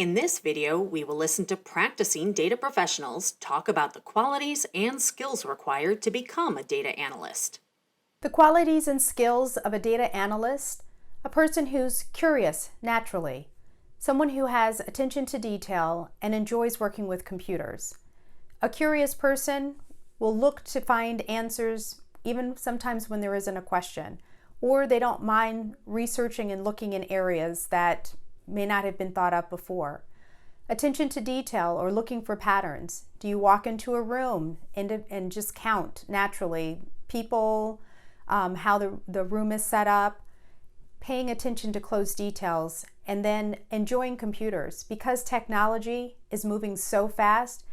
In this video, we will listen to practicing data professionals talk about the qualities and skills required to become a data analyst. The qualities and skills of a data analyst: a person who's curious naturally, someone who has attention to detail and enjoys working with computers. A curious person will look to find answers even sometimes when there isn't a question, or they don't mind researching and looking in areas that may not have been thought of before. Attention to detail or looking for patterns. Do you walk into a room and just count naturally people, how the room is set up, paying attention to close details, and then enjoying computers. Because technology is moving so fast,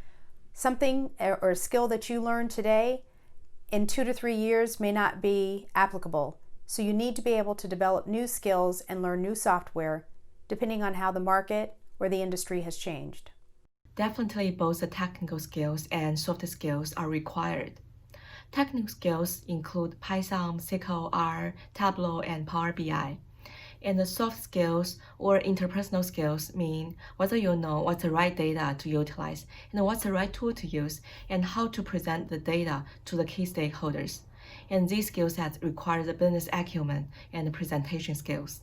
something or a skill that you learn today in 2 to 3 years may not be applicable. So you need to be able to develop new skills and learn new software depending on how the market or the industry has changed. Definitely both the technical skills and soft skills are required. Technical skills include Python, SQL, R, Tableau, and Power BI. And the soft skills or interpersonal skills mean whether you know what's the right data to utilize and what's the right tool to use and how to present the data to the key stakeholders. And these skill sets require the business acumen and the presentation skills.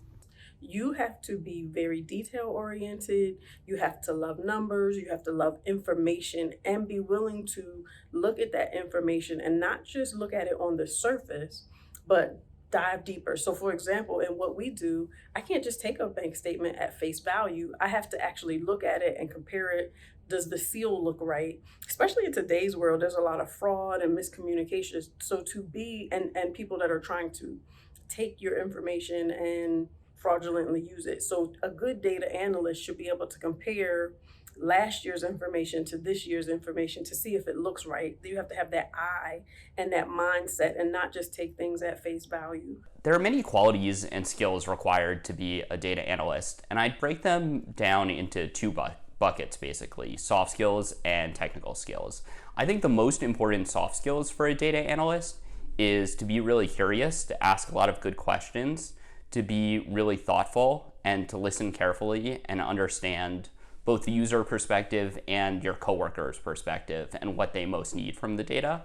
You have to be very detail oriented. You have to love numbers. You have to love information and be willing to look at that information and not just look at it on the surface, but dive deeper. So for example, in what we do, I can't just take a bank statement at face value. I have to actually look at it and compare it. Does the seal look right? Especially in today's world, there's a lot of fraud and miscommunication. So to be, and people that are trying to take your information and fraudulently use it. So a good data analyst should be able to compare last year's information to this year's information to see if it looks right. You have to have that eye and that mindset and not just take things at face value. There are many qualities and skills required to be a data analyst, and I'd break them down into two buckets basically: soft skills and technical skills. I think the most important soft skills for a data analyst is to be really curious, to ask a lot of good questions, to be really thoughtful, and to listen carefully and understand both the user perspective and your coworkers' perspective and what they most need from the data.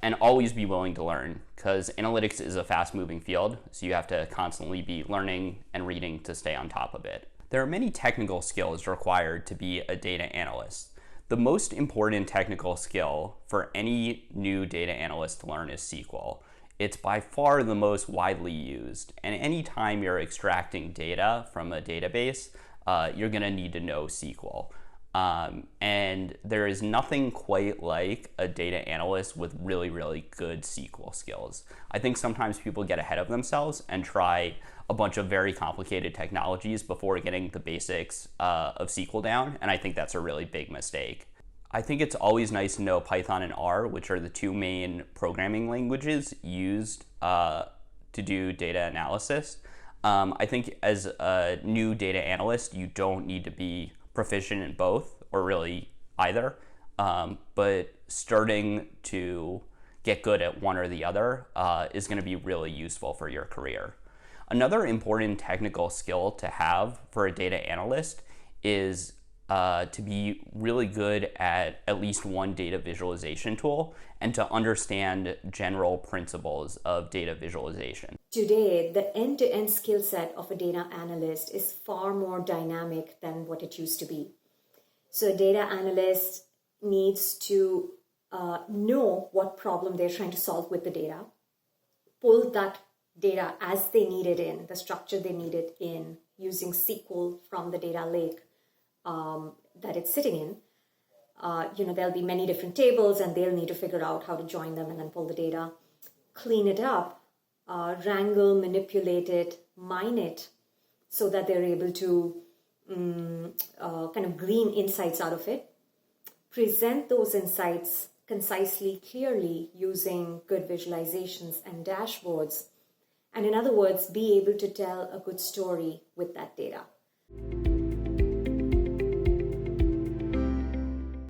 And always be willing to learn, because analytics is a fast-moving field, so you have to constantly be learning and reading to stay on top of it. There are many technical skills required to be a data analyst. The most important technical skill for any new data analyst to learn is SQL. It's by far the most widely used, and anytime you're extracting data from a database, you're going to need to know SQL. And there is nothing quite like a data analyst with really, really good SQL skills. I think sometimes people get ahead of themselves and try a bunch of very complicated technologies before getting the basics of SQL down, and I think that's a really big mistake. I think it's always nice to know Python and R, which are the two main programming languages used to do data analysis. I think as a new data analyst, you don't need to be proficient in both, or really either, but starting to get good at one or the other is going to be really useful for your career. Another important technical skill to have for a data analyst is to be really good at least one data visualization tool and to understand general principles of data visualization. Today, the end-to-end skill set of a data analyst is far more dynamic than what it used to be. So a data analyst needs to know what problem they're trying to solve with the data, pull that data as they need it in, the structure they need it in, using SQL from the data lake that it's sitting in. There'll be many different tables and they'll need to figure out how to join them and then pull the data, clean it up, wrangle, manipulate it, mine it so that they're able to kind of glean insights out of it, present those insights concisely, clearly using good visualizations and dashboards, and in other words, be able to tell a good story with that data.